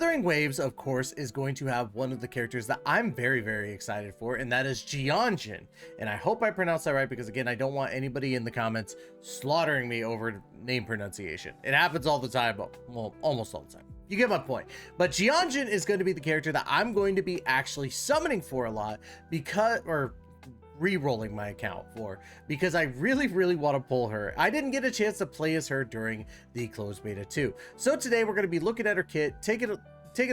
Wuthering Waves, of course, is going to have one of the characters that I'm very, very excited for, and that is Jianxin. And I hope I pronounced that right, because again, I don't want anybody in the comments slaughtering me over name pronunciation. It happens all the time, but well, almost all the time. You get my point. But Jianxin is going to be the character that I'm going to be actually summoning for a lot, because, or re-rolling my account for, because I really want to pull her. I didn't get a chance to play as her during the closed beta 2. So today we're going to be looking at her kit, taking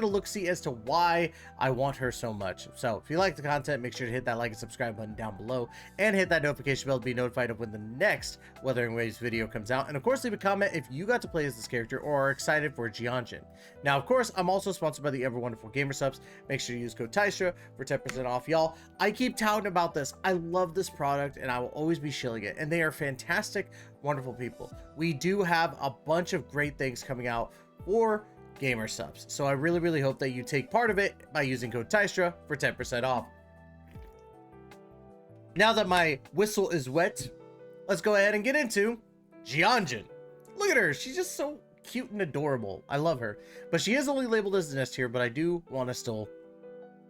a look-see as to why I want her so much. So if you like the content, make sure to hit that like and subscribe button down below, and hit that notification bell to be notified of when the next Wuthering Waves video comes out. And of course, leave a comment if you got to play as this character or are excited for Jianxin. Now, of course, I'm also sponsored by the ever wonderful Gamer Subs. Make sure to use code TAISHA for 10% off, y'all. I keep touting about this. I love this product, and I will always be shilling it. And they are fantastic, wonderful people. We do have a bunch of great things coming out for Gamer Subs, so I really hope that you take part of it by using code TAISHA for 10% off. Now that my whistle is wet, let's go ahead and get into Jianxin. Look at her, she's just so cute and adorable. I love her, but she is only labeled as an S tier, but I do want to still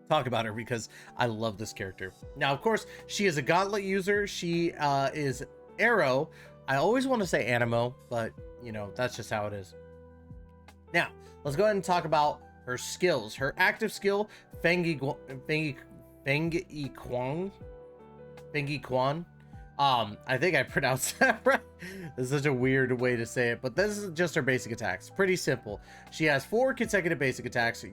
talk about her because I love this character. Now, of course, she is a gauntlet user. She is Arrow. I always want to say Animo, but you know, that's just how it is. Now, let's go ahead and talk about her skills. Her active skill, Fengi Quan. I think I pronounced that right. This is such a weird way to say it, but this is just her basic attacks. Pretty simple. She has 4 consecutive basic attacks,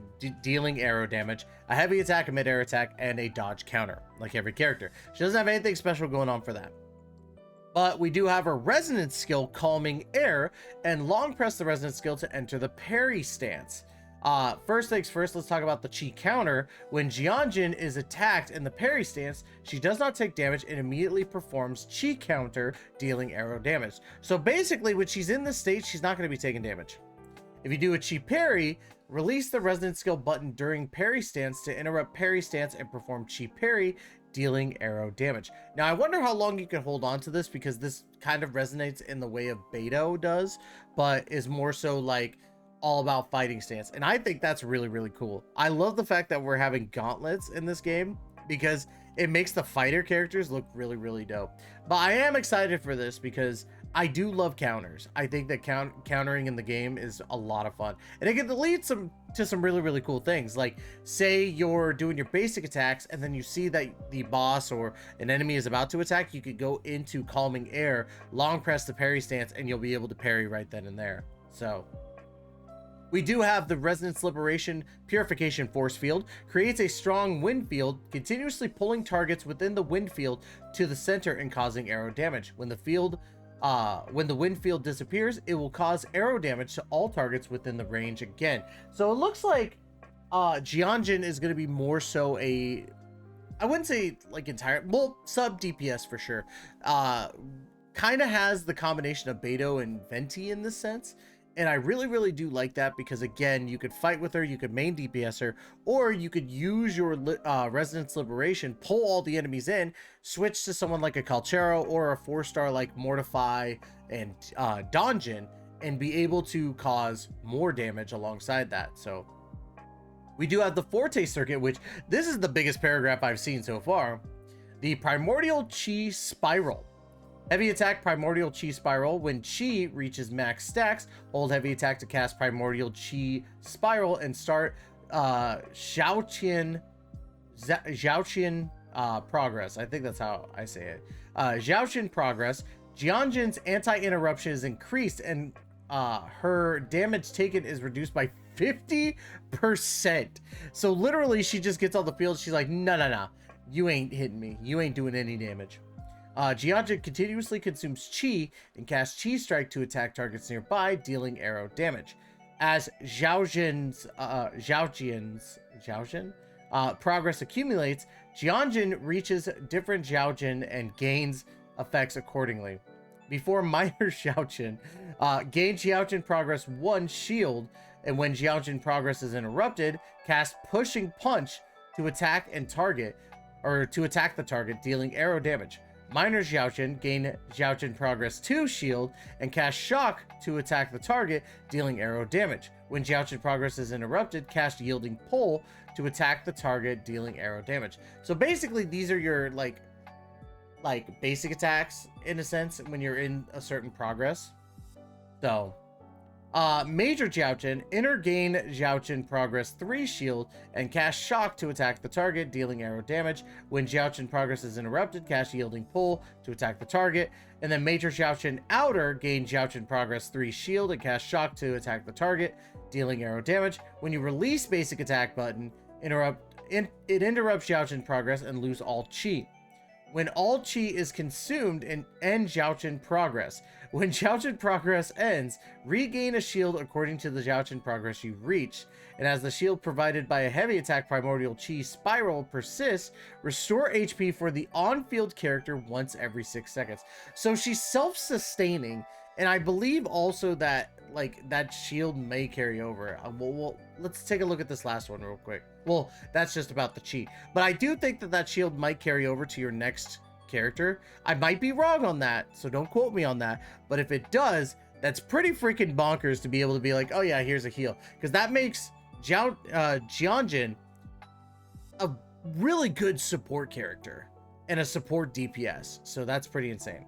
dealing arrow damage, a heavy attack, a mid-air attack, and a dodge counter, like every character. She doesn't have anything special going on for that. But we do have her resonance skill, Calming Air, and long press the resonance skill to enter the parry stance. First things first, let's talk about the chi counter. When Jianxin is attacked in the parry stance, she does not take damage and immediately performs chi counter, dealing arrow damage. So basically, when she's in this state, she's not going to be taking damage. If you do a chi parry, release the resonance skill button during parry stance to interrupt parry stance and perform chi parry, dealing arrow damage. Now, I wonder how long you can hold on to this, because this kind of resonates in the way of Beto does, but is more so like all about fighting stance. And I think that's really cool. I love the fact that we're having gauntlets in this game, because it makes the fighter characters look really dope. But I am excited for this because I do love counters. I think that countering in the game is a lot of fun, and it can lead to some really cool things. Like, say you're doing your basic attacks and then you see that the boss or an enemy is about to attack, you could go into Calming Air, long press the parry stance, and you'll be able to parry right then and there. So we do have the Resonance Liberation Purification Force Field. Creates a strong wind field, continuously pulling targets within the wind field to the center and causing arrow damage. When the wind field disappears, it will cause arrow damage to all targets within the range again. So it looks like Jianxin is going to be more so I wouldn't say like well, sub DPS for sure. Kind of has the combination of Beto and Venti in this sense. And I really do like that, because again, you could fight with her, you could main DPS her, or you could use your Resonance Liberation, pull all the enemies in, switch to someone like a Calchero or a 4-star like Mortify and Danheng, and be able to cause more damage alongside that. So we do have the Forte Circuit, which this is the biggest paragraph I've seen so far. The Primordial Chi Spiral. Heavy attack Primordial Chi Spiral. When Chi reaches max stacks, hold heavy attack to cast Primordial Chi Spiral and start Xiaoqian Progress. I think that's how I say it. Xiaoqian Progress. Jianxin's anti-interruption is increased, and her damage taken is reduced by 50%. So literally, she just gets on the field. She's like, no. You ain't hitting me. You ain't doing any damage. Jianxin continuously consumes chi and casts Chi Strike to attack targets nearby, dealing arrow damage. As Xiaoqian's progress accumulates, Jianxin reaches different Xiaoqin and gains effects accordingly. Before minor Xiaoqin, gain Xiaoqin progress 1 shield, and when Xiaoqin progress is interrupted, cast Pushing Punch to attack the target, dealing arrow damage. Minor Xiaoqin gain Xiaoqin progress 2 shield and cast Shock to attack the target, dealing arrow damage. When Jianxin progress is interrupted, cast Yielding Pull to attack the target, dealing arrow damage. So basically, these are your like basic attacks in a sense when you're in a certain progress. So, Major Jianxin, enter gain Jianxin progress 3 shield and cast Shock to attack the target, dealing arrow damage. When Jianxin progress is interrupted, cast Yielding Pull to attack the target. And then Major Jianxin outer, gain Jianxin progress 3 shield and cast Shock to attack the target, dealing arrow damage. When you release basic attack button, it interrupts Jianxin progress and lose all chi. When all chi is consumed and end Jianxin progress. When Jianxin progress ends, regain a shield according to the Jianxin progress you reach. And as the shield provided by a heavy attack primordial chi spiral persists, restore HP for the on-field character once every 6 seconds. So she's self-sustaining, and I believe also that like that shield may carry over. Well, let's take a look at this last one real quick. Well, that's just about the chi, but I do think that that shield might carry over to your next character. I might be wrong on that, so don't quote me on that, but if it does, that's pretty freaking bonkers to be able to be like, oh yeah, here's a heal, because that makes Jianxin a really good support character and a support DPS, so that's pretty insane.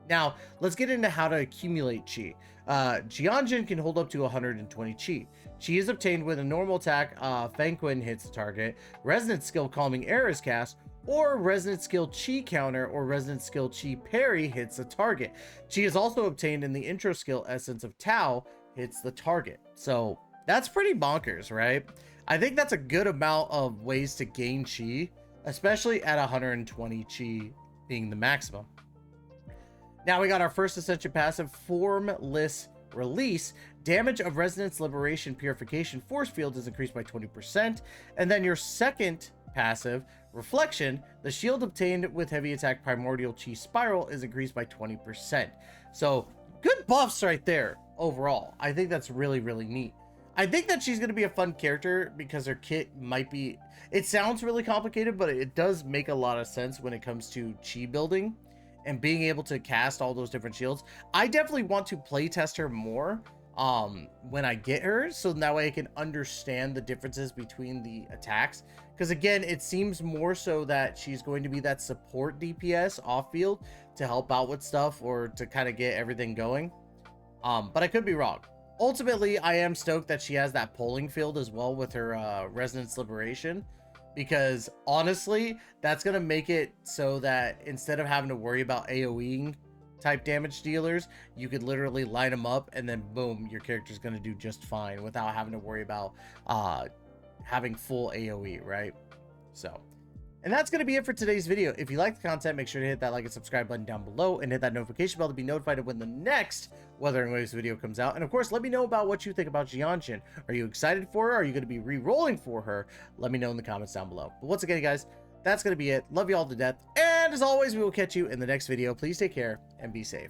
Now, let's get into how to accumulate chi. Jianxin can hold up to 120 chi. Chi is obtained when a normal attack, Fangquin hits the target, Resonant Skill Calming Air is cast, or Resonant Skill Chi Counter or Resonant Skill Chi Parry hits the target. Chi is also obtained in the intro skill Essence of Tao hits the target. So that's pretty bonkers, right? I think that's a good amount of ways to gain chi, especially at 120 chi being the maximum. Now we got our first Ascension passive, Formless Release. Damage of Resonance, Liberation, Purification, Force Field is increased by 20%. And then your second passive, Reflection, the shield obtained with heavy attack Primordial Chi Spiral is increased by 20%. So good buffs right there overall. I think that's really, really neat. I think that she's going to be a fun character because her kit might be, it sounds really complicated, but it does make a lot of sense when it comes to chi building and being able to cast all those different shields. I definitely want to play test her more when I get her, so that way I can understand the differences between the attacks, because again, it seems more so that she's going to be that support DPS off field to help out with stuff or to kind of get everything going, but I could be wrong. Ultimately, I am stoked that she has that polling field as well with her Resonance Liberation, because honestly, that's going to make it so that instead of having to worry about AoEing type damage dealers, you could literally line them up and then boom, your character's going to do just fine without having to worry about having full AoE, right? So, and that's going to be it for today's video. If you like the content, make sure to hit that like and subscribe button down below and hit that notification bell to be notified of when the next Wuthering Waves video comes out. And of course, let me know about what you think about Jianxin. Are you excited for her? Are you going to be re-rolling for her? Let me know in the comments down below. But once again, guys, that's going to be it. Love you all to death. And as always, we will catch you in the next video. Please take care and be safe.